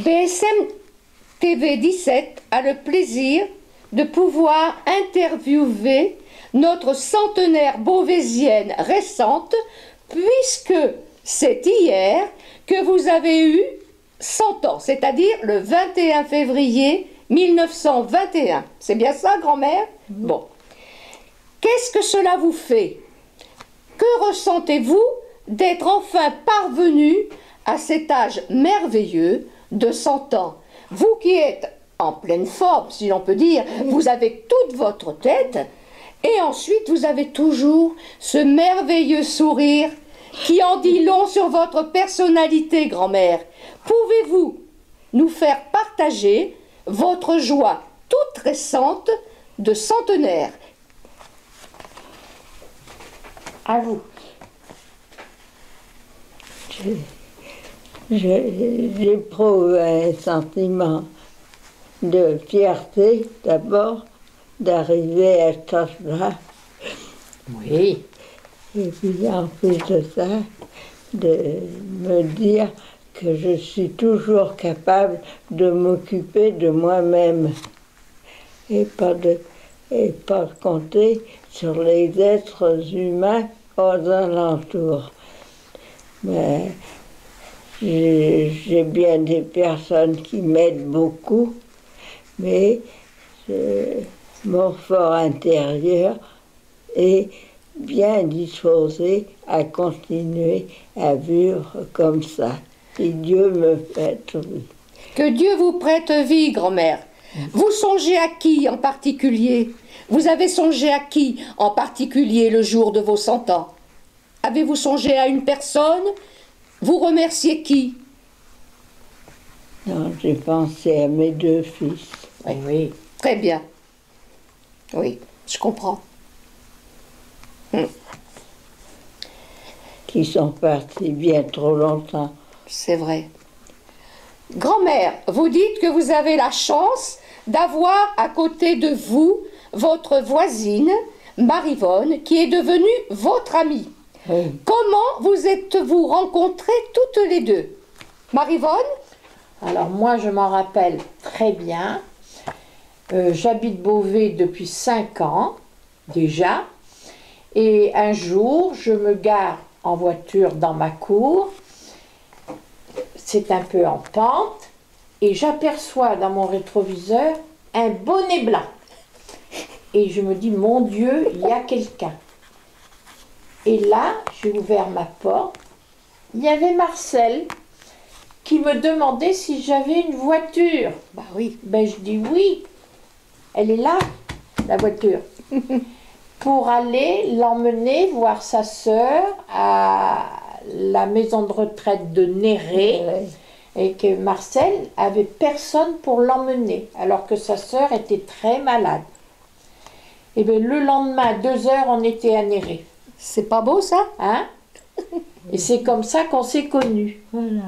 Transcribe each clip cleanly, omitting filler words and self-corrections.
BSM TV 17 a le plaisir de pouvoir interviewer notre centenaire beauvaisienne récente, puisque c'est hier que vous avez eu 100 ans, c'est-à-dire le 21 février 1921. C'est bien ça, grand-mère? Bon. Qu'est-ce que cela vous fait? Que ressentez-vous d'être enfin parvenu à cet âge merveilleux de 100 ans? Vous qui êtes en pleine forme, si l'on peut dire, vous avez toute votre tête, et ensuite vous avez toujours ce merveilleux sourire qui en dit long sur votre personnalité, grand-mère. Pouvez-vous nous faire partager votre joie toute récente de centenaire? À vous. J'éprouve un sentiment de fierté d'abord d'arriver à cet âge-là. Oui. Et puis en plus de ça, de me dire que je suis toujours capable de m'occuper de moi-même et pas compter sur les êtres humains aux alentours. Mais j'ai bien des personnes qui m'aident beaucoup, mais mon fort intérieur est bien disposé à continuer à vivre comme ça. Et Dieu me prête vie. Que Dieu vous prête vie, grand-mère. Vous songez à qui en particulier? Vous avez songé à qui en particulier le jour de vos 100 ans? Avez-vous songé à une personne? Vous remerciez qui? Non, j'ai pensé à mes 2 fils. Oui, oui, très bien. Oui, je comprends. Qui sont partis bien trop longtemps. C'est vrai. Grand-mère, vous dites que vous avez la chance d'avoir à côté de vous votre voisine, Marivonne, qui est devenue votre amie. Oui. Comment vous êtes-vous rencontrées toutes les deux? Marivonne? Alors moi, je m'en rappelle très bien. J'habite Beauvais depuis 5 ans, déjà. Et un jour, je me gare en voiture dans ma cour. C'est un peu en pente. Et j'aperçois dans mon rétroviseur un bonnet blanc. Et je me dis, mon Dieu, il y a quelqu'un. Et là, j'ai ouvert ma porte. Il y avait Marcel qui me demandait si j'avais une voiture. Bah oui. Ben je dis oui. Elle est là, la voiture. Pour aller l'emmener voir sa sœur à la maison de retraite de Néré. Et que Marcel avait personne pour l'emmener, alors que sa sœur était très malade. Et bien le lendemain, à 2 heures, on était à Néré. C'est pas beau ça? Hein? Et c'est comme ça qu'on s'est connus. Voilà.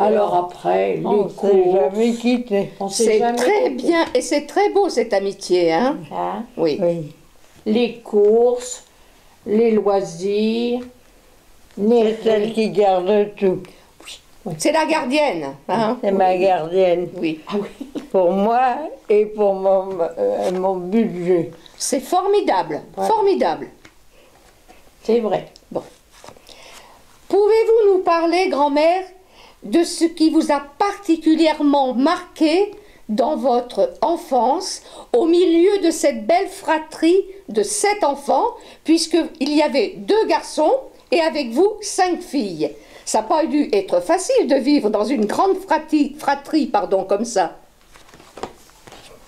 Alors après, On ne s'est jamais quitté. C'est très bien et c'est très beau cette amitié, hein? Hein? Oui. Oui. Les courses, les loisirs, C'est celle qui garde tout. C'est la gardienne, hein? C'est ma gardienne. Oui. Ah oui. Pour moi et pour mon budget. C'est formidable, Ouais. formidable. C'est vrai. Bon. Pouvez-vous nous parler, grand-mère, de ce qui vous a particulièrement marqué dans votre enfance, au milieu de cette belle fratrie de 7 enfants, puisqu'il y avait 2 garçons et avec vous 5 filles. Ça n'a pas dû être facile de vivre dans une grande fratrie comme ça.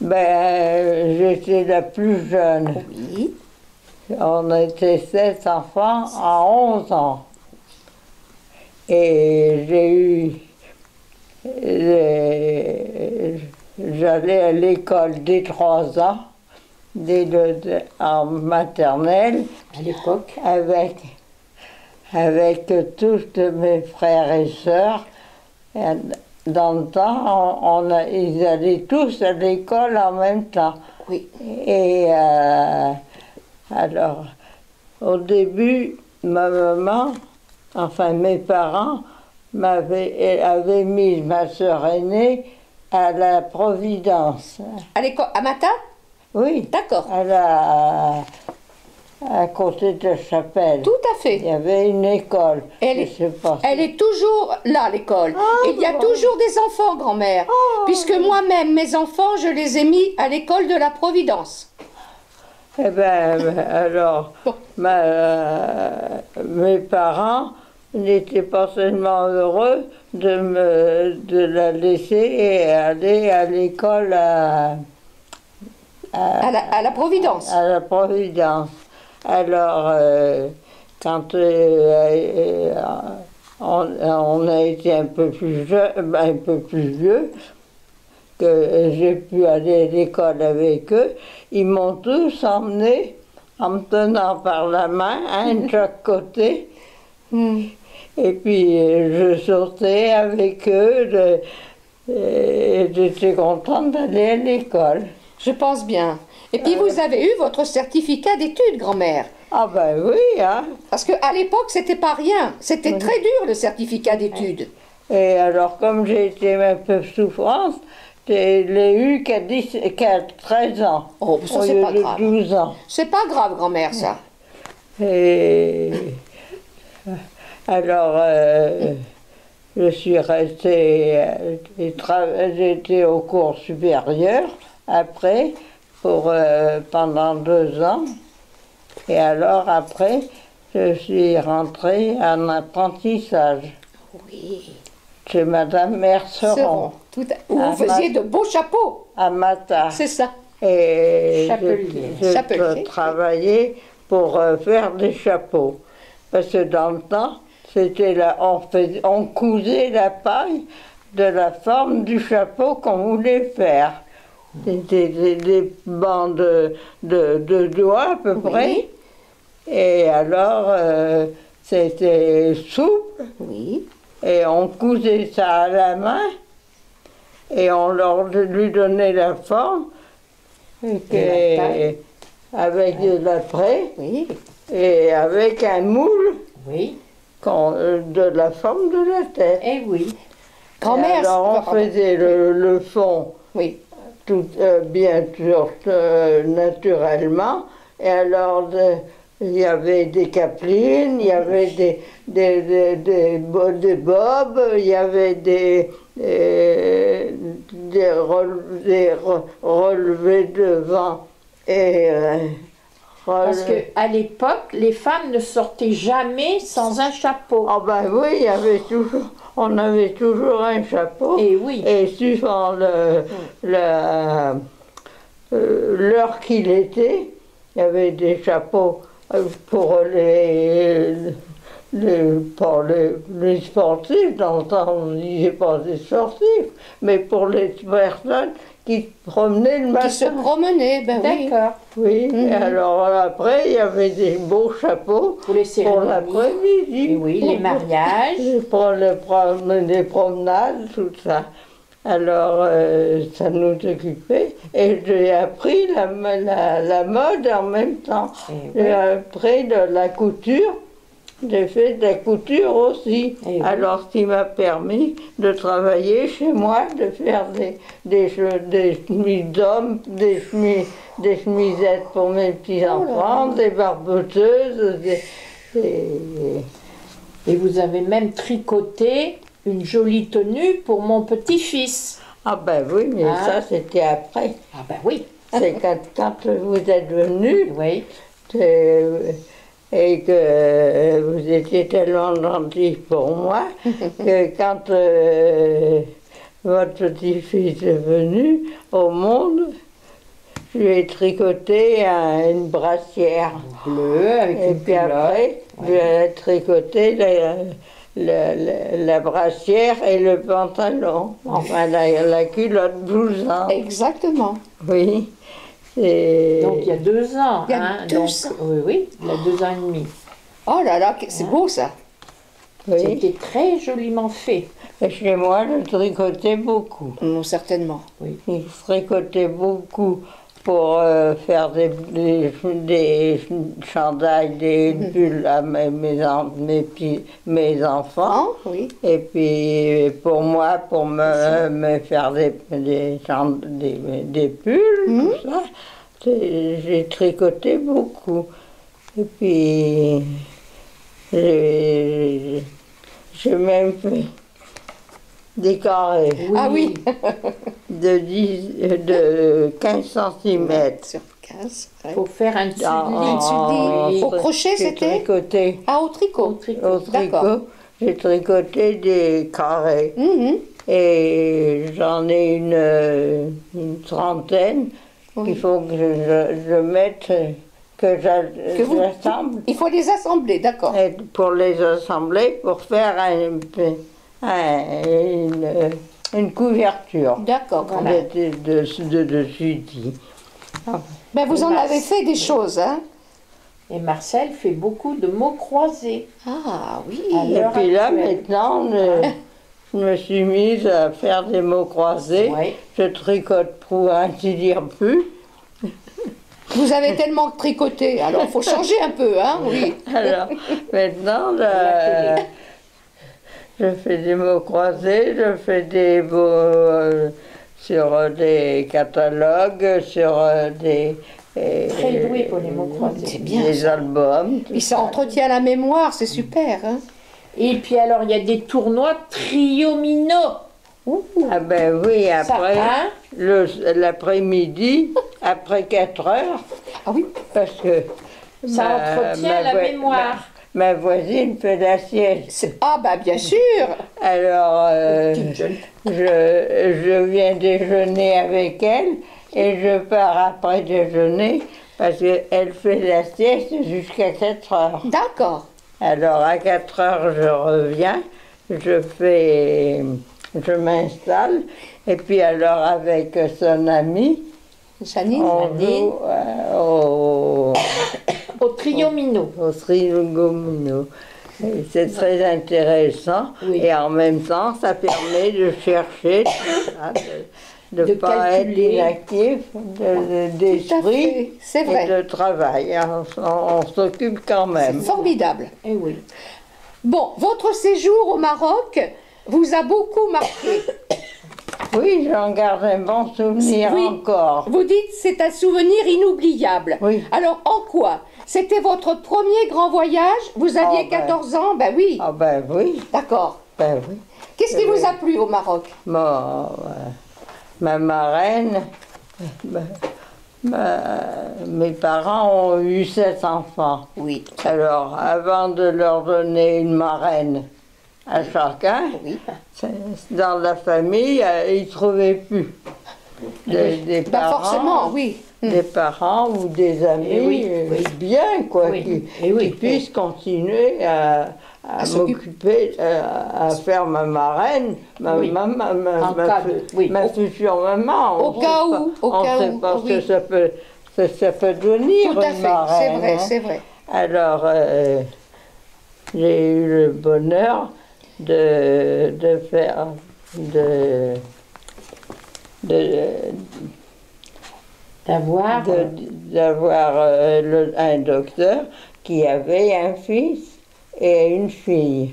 Ben, j'étais la plus jeune. Oui. On était 7 enfants à 11 ans. Et j'allais à l'école dès 3 ans, en maternelle, À l'époque. avec tous mes frères et sœurs. Et dans le temps, ils allaient tous à l'école en même temps. Oui. Et alors, au début, ma maman, enfin mes parents, avait mis ma sœur aînée à la Providence. À l'école, à Mata? Oui, D'accord. à côté de la chapelle. Tout à Il y fait. avait une école. Elle Je sais pas. Elle est toujours là, l'école. Il y a toujours des enfants, grand-mère. Puisque moi-même, mes enfants, je les ai mis à l'école de la Providence. Eh bien, alors, Bon. mes parents n'étaient pas seulement heureux de la laisser et aller à l'école À la Providence. à la Providence. Alors, quand on a été un peu plus jeune, un peu plus vieux, que j'ai pu aller à l'école avec eux, ils m'ont tous emmené en me tenant par la main, un de chaque côté. Et puis je sautais avec eux, et j'étais contente d'aller à l'école. Je pense bien. Et puis vous avez eu votre certificat d'études, grand-mère. Ah ben oui, hein. Parce qu'à l'époque, c'était pas rien. C'était très dur, le certificat d'études. Et alors comme j'ai été un peu souffrance, je l'ai eu qu'à 13 ans, Oh, ça au c'est lieu pas de grave. 12 ans. C'est pas grave, grand-mère, ça. Et alors, je suis restée, j'étais au cours supérieur après, pendant 2 ans. Et alors après, je suis rentrée en apprentissage Oui. chez Madame Merceron, Où vous faisiez de beaux chapeaux. à Mata. C'est ça. Et Chapelier. je Chapelier. travaillais pour faire des chapeaux. Parce que dans le temps, c'était on cousait la paille de la forme du chapeau qu'on voulait faire. C'était des bandes de doigts à peu près. Et alors, c'était souple. Oui. Et on cousait ça à la main. Et on lui donnait la forme. Et la taille. Avec de l'après. Oui. Et avec un moule Oui. de la forme de la tête. Eh oui. Grand-mère. Et alors on faisait le fond Oui. tout, bien sûr naturellement. Et alors il y avait des capelines, il y avait des bobs, il y avait des relevés devant et Parce qu'à l'époque, les femmes ne sortaient jamais sans un chapeau. Ah ben oui, il y avait toujours, on avait toujours un chapeau. Et oui. Et suivant l'heure qu'il était, il y avait des chapeaux pour les sportifs. Dans le temps, on ne disait pas des sportifs, mais pour les personnes qui se promenaient le matin. Qui se promenaient, ben oui. D'accord. Oui, et alors après, il y avait des beaux chapeaux Pour les pour cérémonies. l'après-midi. Et oui, les mariages. Les promenades, tout ça. Alors, ça nous occupait. Et j'ai appris la mode en même temps. Et J'ai oui. appris de la couture. J'ai fait de la couture aussi. Et oui. Alors, ce qui m'a permis de travailler chez moi, de faire des chemises d'hommes, des chemisettes pour mes petits-enfants, des barboteuses, Et vous avez même tricoté une jolie tenue pour mon petit-fils. Ah ben oui, mais Ah. ça c'était après. Ah ben oui. C'est quand vous êtes venu Oui. et que vous étiez tellement gentil pour moi que quand votre petit-fils est venu au monde, je lui ai tricoté une brassière. Bleu avec Et une puis culotte. après, je lui ai tricoté la brassière et le pantalon, enfin la culotte blouson. Exactement. Oui. Et Donc il y a 2 ans. Il y a hein, 2 donc, ans. Oui, oui, il y a 2 ans et demi. Oh là là, c'est beau ça. oui. C'était très joliment fait. Et chez moi, je tricotais beaucoup. Non, certainement. Je tricotais beaucoup pour faire des chandails, des bulles à mes enfants. Oui. Et puis pour moi, pour me faire des pulls, tout ça, j'ai tricoté beaucoup. Et puis j'ai même fait des carrés Ah oui. de 15 cm. Sur 15. Il faut faire un dessus de Ah, lit. Au crochet, J'ai c'était tricoté. Ah, au tricot. Au tricot. Au D'accord. tricot, j'ai tricoté des carrés. Et j'en ai une trentaine qu'il faut que je mette, que j'assemble. Il faut les assembler, d'accord. Et pour les assembler, pour faire une couverture. D'accord, voilà. de dessus-dit. Ben, vous en avez fait des choses, hein. Et Marcel fait beaucoup de mots croisés. Ah oui. Et l'heure puis là, actuelle. maintenant, je me suis mise à faire des mots croisés. Oui. Je tricote pour ainsi dire plus. Vous avez tellement tricoté, alors il faut changer un peu, hein, oui. Alors, maintenant, je fais des mots croisés, je fais des mots sur des catalogues, sur des... Très doué pour les mots croisés. C'est bien, des ça. albums. tout Puis ça ça. entretient la mémoire, c'est super, hein. Et puis alors, il y a des tournois triomino. Ah ben oui, Ça, après, hein l'après-midi, après 4 heures, Ah oui. parce que Ça entretient la mémoire. Ma voisine fait la sieste. Ah bah bien sûr. Alors, Petite jeune. je viens déjeuner avec elle et je pars après déjeuner parce qu'elle fait la sieste jusqu'à 4 heures. D'accord. Alors, à 4 heures, je reviens, je m'installe et puis alors avec son ami, Janine. on joue Au triomino. au Trigomino. Et c'est très intéressant Oui. et en même temps, ça permet de chercher, de De ne pas être calculer. inactif, Tout à d'esprit fait, c'est et vrai. de travail. On s'occupe quand même. Formidable. Eh oui. Bon, votre séjour au Maroc vous a beaucoup marqué. Oui, j'en garde un bon souvenir Oui. encore. Vous dites c'est un souvenir inoubliable. Oui. Alors en quoi? C'était votre premier grand voyage? Vous aviez ben. 14 ans? Ben oui. Ah ben oui, D'accord. ben oui. Qu'est-ce qui vous a plu au Maroc? Bon, ma marraine, mes parents ont eu 7 enfants. Oui. Alors, avant de leur donner une marraine à chacun, Oui. dans la famille, ils ne trouvaient plus des Ben parents. forcément, oui. Des parents ou des amis Eh oui, oui. bien, quoi, Oui, eh oui, qui puissent continuer à s'occuper. m'occuper, à faire ma marraine, Oui. En cas de- oui. ma future maman. Au cas où, au on cas sait où, pas ce oui. que ça peut devenir Tout à une fait, marraine. c'est vrai, hein. c'est vrai. Alors, j'ai eu le bonheur de faire D'avoir. d'avoir un docteur qui avait un fils et une fille.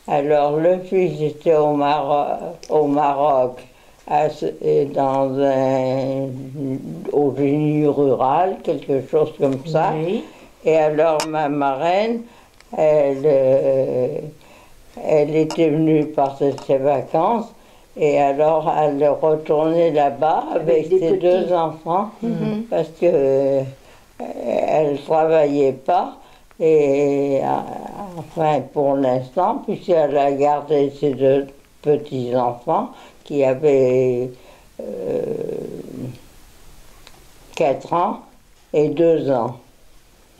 Alors le fils était au Maroc au génie rural, quelque chose comme ça. Oui. Et alors ma marraine, elle était venue passer ses vacances. Et alors, elle est retournée là-bas avec des ses petits. 2 enfants parce que elle ne travaillait pas. Et enfin, pour l'instant, puisqu'elle a gardé ses 2 petits-enfants qui avaient 4 ans et 2 ans.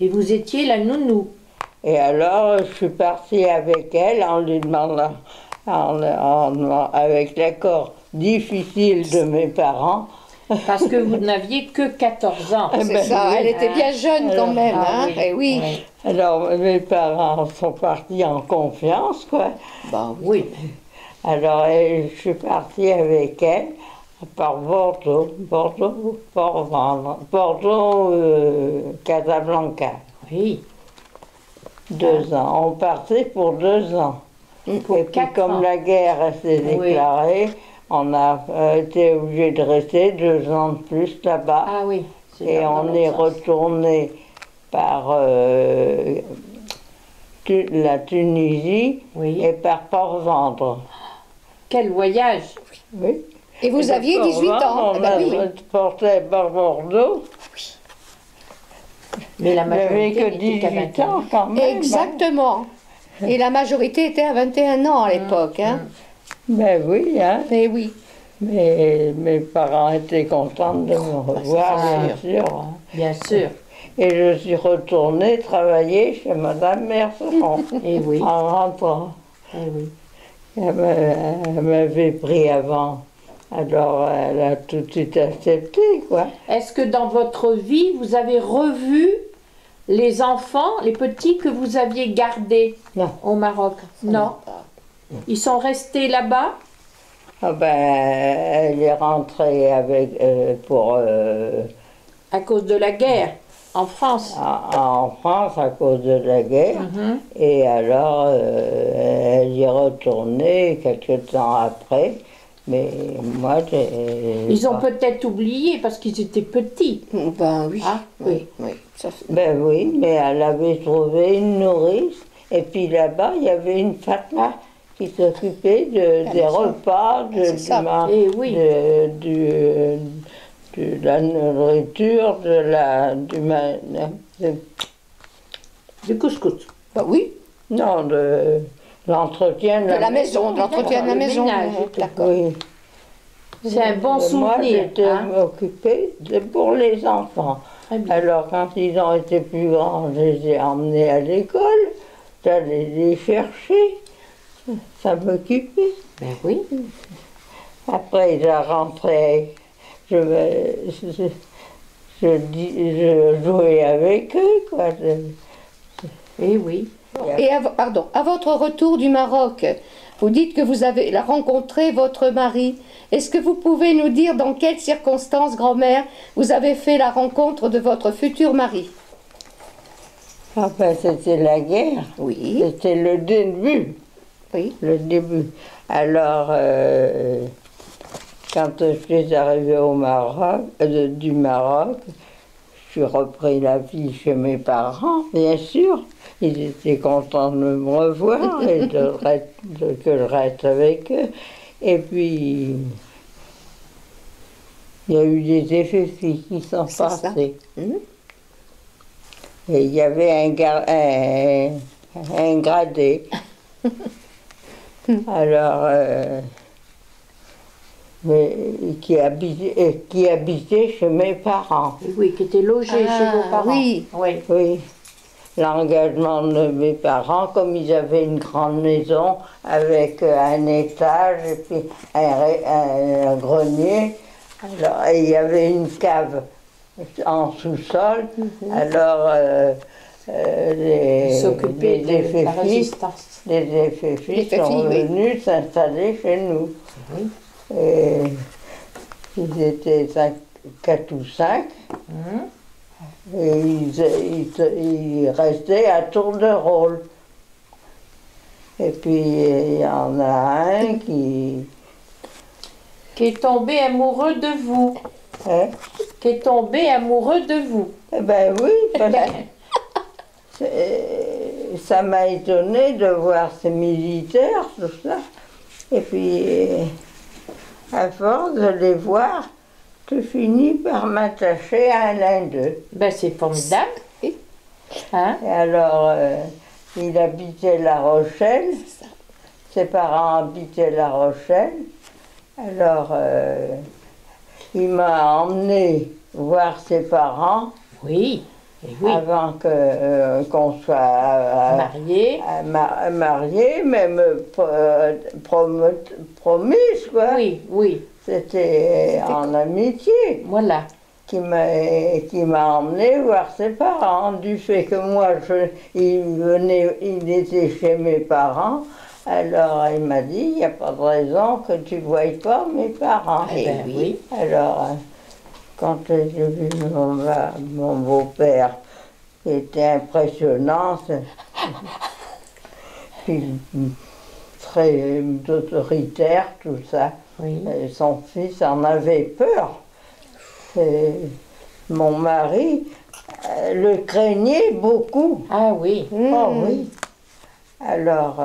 Et vous étiez la nounou. Et alors, je suis partie avec elle en lui demandant, avec l'accord difficile de mes parents. Parce que vous n'aviez que 14 ans. Eh C'est ben ça, oui. elle était bien jeune quand même, Ah hein. oui. Eh oui. Oui. Alors, mes parents sont partis en confiance, quoi. Bah Oui. Alors, je suis partie avec elle À part Bordeaux, Bordeaux, Port-Vendre, Bordeaux, Casablanca. Oui. 2 ans. On partait pour 2 ans. Et puis 4 ans. comme la guerre s'est Oui. déclarée, on a été obligé de rester 2 ans de plus là-bas. Ah oui. c'est Et dans on l'autre est sens. retourné par la Tunisie Oui. et par Port-Vendre. Quel voyage. Oui. Et vous Et aviez de 18 ans. Port-Vendre, Eh on ben a oui. transporté par Bordeaux. Mais la J'avais majorité que n'était qu'à 18 21 ans quand même. hein. Exactement. Et la majorité était à 21 ans à l'époque. Hein. Ben oui, hein. Mais oui. Mais mes parents étaient contents de me revoir, c'est bien sûr. hein. Bien sûr. Et je suis retournée travailler chez Madame Merceron Et oui. en rentrant. Eh oui. Elle m'avait pris avant. Alors elle a tout de suite accepté, quoi. Est-ce que dans votre vie, vous avez revu les enfants, les petits que vous aviez gardés Non. au Maroc? Non. Ils sont restés là-bas? Ah ben, elle est rentrée avec, À cause de la guerre, en France. en France à cause de la guerre. Mhm. Et alors, elle y est retournée quelques temps après. Mais moi, Ils ont peut-être oublié parce qu'ils étaient petits. Ben oui. Ah, oui. Oui. Ça fait- Ben oui, mais elle avait trouvé une nourrice. Et puis là-bas, il y avait une Fatma qui s'occupait des maison. repas, C'est ça. Eh oui. de la nourriture, Du couscous. Ben oui. non, de l'entretien De la maison, de l'entretien de la le maison. ménage et tout. D'accord. Oui. C'est un bon Moi, souvenir. j'étais hein. occupée pour les enfants. Très bien. Alors, quand ils ont été plus grands, je les ai emmenés à l'école. J'allais les chercher. Ça m'occupait. Ben oui. Après, ils sont rentrés. Je jouais avec eux, quoi. Eh oui. Et pardon, à votre retour du Maroc, vous dites que vous avez rencontré votre mari. Est-ce que vous pouvez nous dire dans quelles circonstances, grand-mère, vous avez fait la rencontre de votre futur mari? Enfin, c'était la guerre. Oui. C'était le début. Oui. Le début. Alors, quand je suis arrivée au Maroc, du Maroc, je suis repris la vie chez mes parents, bien sûr. Ils étaient contents de me revoir et que je reste avec eux. Et puis, il y a eu des effets qui sont C'est ça. passés. Mhm. Et il y avait un gradé. Alors, qui habitait chez mes parents. Eh oui, qui était logé chez vos parents. oui. Oui. Oui. L'engagement de mes parents, comme ils avaient une grande maison avec un étage et puis un grenier, alors, et il y avait une cave en sous-sol. Alors, S'occuper de la résistance. les effets sont oui. venus s'installer chez nous. Oui. Et ils étaient 4 ou 5. Mhm. Et ils restaient à tour de rôle. Et puis il y en a un qui Qui est tombé amoureux de vous. hein, Qui est tombé amoureux de vous. eh ben oui, parce que ça m'a étonné de voir ces militaires, tout ça. Et puis, à force de les voir, je finis par m'attacher à l'un d'eux. Ben c'est formidable. Hein? Et alors, il habitait La Rochelle. Ses parents habitaient La Rochelle. Alors, il m'a emmené voir ses parents Oui. Eh oui. avant qu'on soit Marié. mariés, même promise, quoi. Oui, oui. C'était en amitié Voilà. qui m'a emmené voir ses parents, du fait que moi, il était chez mes parents, Alors, il m'a dit, il n'y a pas de raison que tu ne voies pas mes parents. Eh ben oui. Alors, quand j'ai vu mon beau-père, qui était impressionnant, puis très autoritaire, tout ça. Oui. Et son fils en avait peur. Et mon mari le craignait beaucoup. Ah oui. Oh oui. Alors,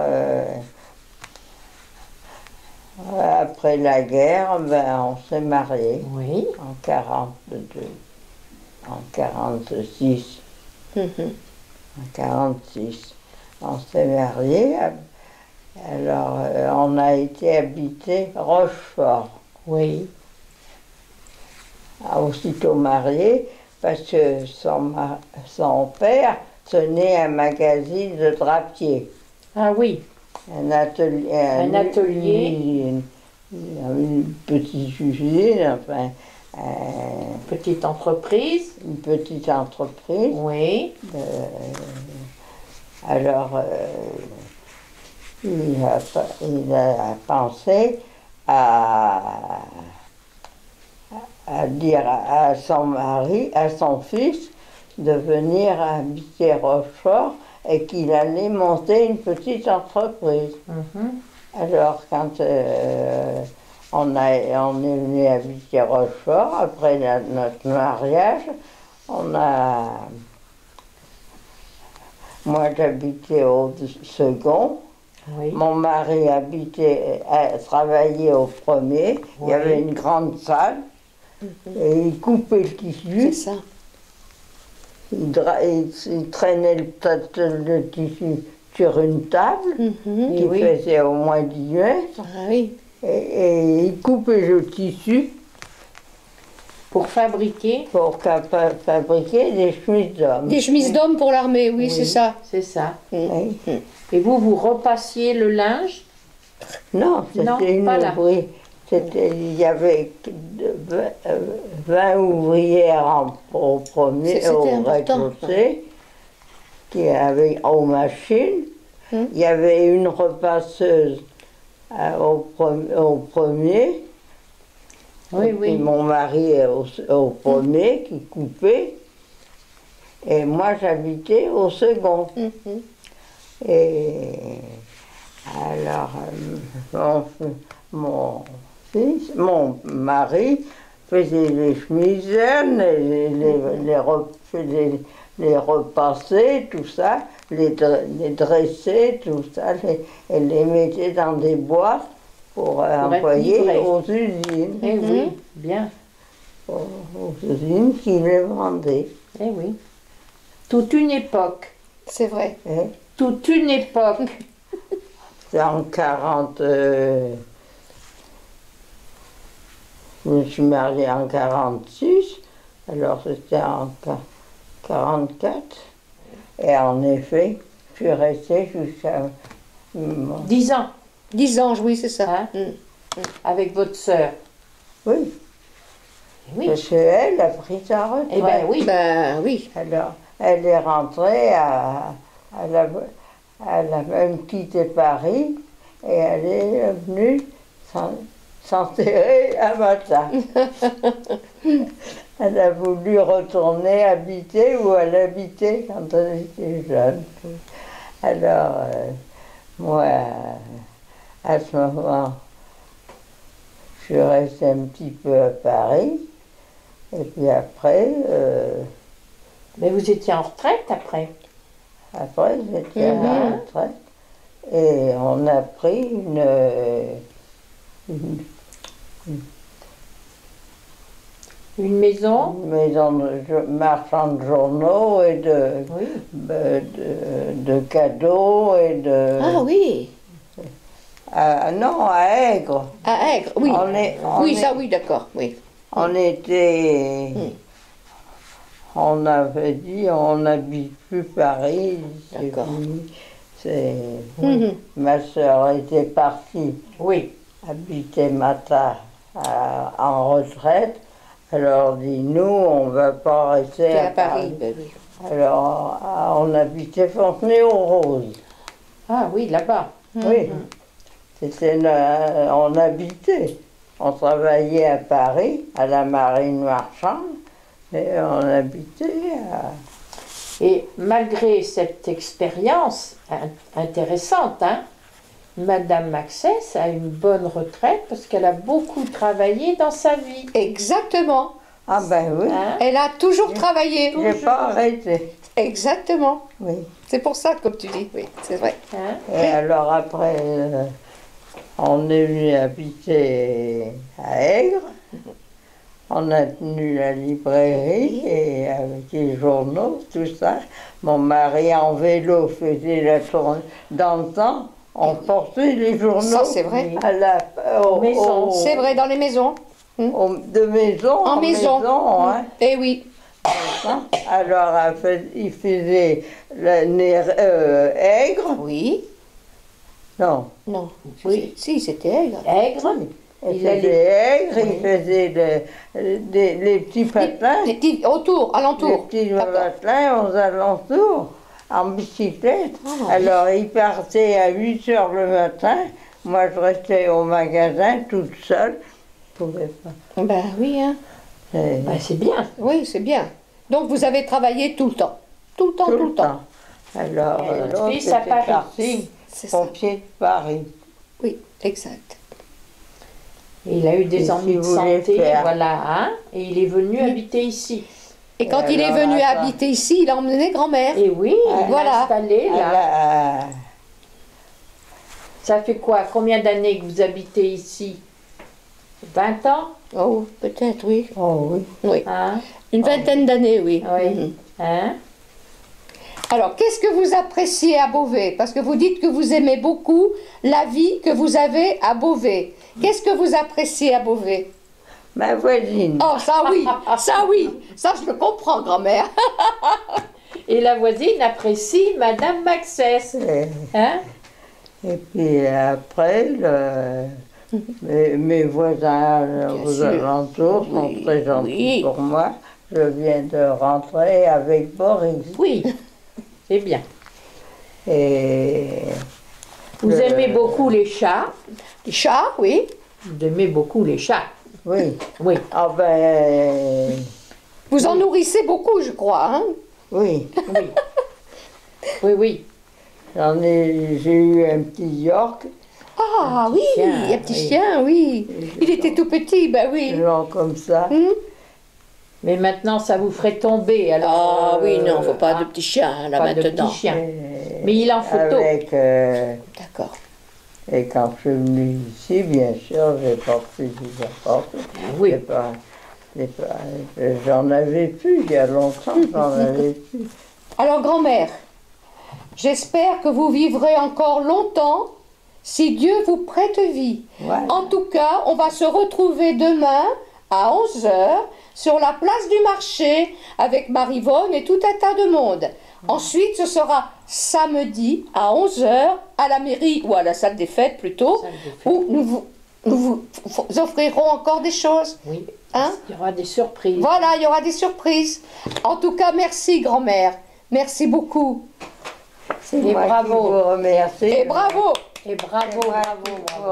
après la guerre, ben, on s'est mariés Oui. en 42, en 46, Mhm. en 46. On s'est mariés. Alors, on a été habité Rochefort. Oui. Aussitôt marié, parce que son père tenait un magazine de drapier, Ah oui. un atelier, Un atelier. une petite usine, enfin, Petite entreprise. une petite entreprise. Oui. Alors, il a pensé à dire à son mari, à son fils, de venir habiter Rochefort et qu'il allait monter une petite entreprise. Mhm. Alors, quand on est venu habiter Rochefort, après notre mariage, moi j'habitais au second. Oui. Mon mari travaillait au premier. Il y avait une grande salle. Et il coupait le C'est tissu. ça. Il traînait le tissu sur une table Mhm. qui oui. faisait au moins 10 mètres. Ah oui. Et il coupait le tissu Pour fabriquer. pour fabriquer des chemises d'hommes. Des chemises d'homme pour l'armée, oui, c'est ça. C'est ça. Oui. Et vous repassiez le linge? Non, Non, c'était une pas là. ouvrière. Il y avait 20 ouvrières au premier, C'était au important. rez-de-chaussée, qui avaient aux machines. Hum. Il y avait une repasseuse au premier. Oui, Et oui. mon mari au premier qui coupait. Et moi j'habitais au second. Mhm. Et alors, mon mari faisait les chemises, les repasser, tout ça, les dresser, tout ça, et les mettait dans des boîtes pour être envoyer livré. aux usines. Eh oui, bien. Aux usines qui les vendaient. Eh oui. Toute une époque. C'est vrai. Hein. Toute une époque. C'est en 40. Je me suis mariée en 46, alors c'était en 44. Et en effet, je suis restée jusqu'à. 10 ans. 10 ans, oui, c'est ça. Hein? Mm. Avec votre sœur. Oui, Oui. parce qu'elle a pris sa retraite. Eh bien oui. Ben oui. Alors, elle est rentrée elle a même quitté Paris et elle est venue s'enterrer à Mata. Elle a voulu retourner habiter où elle habitait quand elle était jeune. Alors, moi, à ce moment, je suis restée un petit peu à Paris. Et puis après, Mais vous étiez en retraite après. j'étais à la retraite. Et on a pris Une maison. une maison de marchand de journaux et Oui. de cadeaux et de... Ah oui. non, à Aigre. À Aigre, oui. Oui, ça, oui, d'accord, oui. On était... On avait dit, on n'habite plus Paris. c'est D'accord. fini. C'est... Mhm. Ma soeur était partie Oui. habiter Mata en retraite. Alors dit, nous, on ne va pas rester C'est à à Paris, ben oui. Alors, on habitait Fontenay-aux-Roses. Ah oui, là-bas. Oui. On habitait. On travaillait à Paris, à la marine marchande, et on habitait à... Et malgré cette expérience intéressante, hein, Madame Maxès a une bonne retraite parce qu'elle a beaucoup travaillé dans sa vie. Exactement. Ah ben oui, Hein? Elle a toujours travaillé. j'ai pas arrêté. Exactement. Oui. C'est pour ça, comme tu dis, oui, c'est vrai. Hein? Et alors après, on est venu habiter à Aigre. On a tenu la librairie et avec les journaux, tout ça. Mon mari en vélo faisait la tournée. Dans le temps, on portait les journaux. Ça, c'est vrai. À la Maison. C'est vrai, dans les maisons. de maison En maison. hein. Eh oui. Alors, il faisait Aigre. Oui. Non. Non. Oui. Si, c'était aigre. Aigre. Il Il allait- faisait Aigre, il Oui. faisait les petits patins. Les petits autour, Les alentour. petits D'accord. patins aux alentours, en bicyclette. Ah, Alors, il partait à 8 heures le matin. Moi, je restais au magasin toute seule. Je pouvais pas. Ben oui, hein. Et Bah, c'est bien. Oui, c'est bien. Donc vous avez travaillé tout le temps. Tout le temps, tout, le temps. Alors, Et votre l'autre fils à était Paris. parti, C'est ça. pompier de Paris. Oui, exact. Et il a eu des Et ennuis si de vous voulez santé, faire- voilà, hein, et il est venu habiter ici. Et quand Et il est alors, venu attends. habiter ici, il a emmené grand-mère. Et oui, il Voilà. l'a installé là. À Ça fait quoi? Combien d'années que vous habitez ici? 20 ans? Oh, peut-être, oui. Oh oui. Oui. Hein? Une vingtaine d'années, oui. Oui. Mhm. Hein? Alors, qu'est-ce que vous appréciez à Beauvais? Parce que vous dites que vous aimez beaucoup la vie que vous avez à Beauvais. Qu'est-ce que vous appréciez à Beauvais? Ma voisine. Oh, ça oui, ça oui, ça je le comprends, grand-mère. Et la voisine apprécie Madame Maxès. Et, Hein? et puis après, mes voisins aux sûr. alentours sont Oui, très gentils oui. pour moi. Je viens de rentrer avec Boris. Oui, c'est bien. Et Vous aimez beaucoup les chats. Les chats, oui. Vous aimez beaucoup les chats. oui. Oui. Ah ben Vous en nourrissez beaucoup, je crois. Hein? oui. Oui. Oui, oui. J'ai eu un petit York, Ah oui, chien, un petit oui. chien, oui. Il était tout petit, ben oui. genre comme ça. Mais maintenant, ça vous ferait tomber. Alors, Ah oui, non, faut pas ah, de petits chiens là pas de maintenant. petits chiens. Et Mais il en photo. avec, D'accord. et quand je suis venue ici, bien sûr, j'ai porté des apports. Oui. J'en avais plus il y a longtemps, j'en avais plus. Alors, grand-mère, j'espère que vous vivrez encore longtemps si Dieu vous prête vie. Voilà. En tout cas, on va se retrouver demain à 11 h sur la place du marché avec Marivonne et tout un tas de monde. Ensuite, ce sera samedi à 11 h à la mairie ou à la salle des fêtes plutôt, Salle des fêtes. où nous vous offrirons encore des choses. Oui. Hein? Il y aura des surprises. Voilà, il y aura des surprises. En tout cas, merci grand-mère. Merci beaucoup. C'est Et moi bravo. qui vous remercie. Et bravo. Et bravo, C'est moi bravo, qui vous bravo.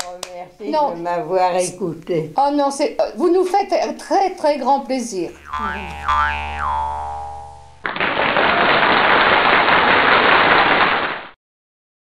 remercie Non. de m'avoir écouté. Oh non, vous nous faites un très très grand plaisir.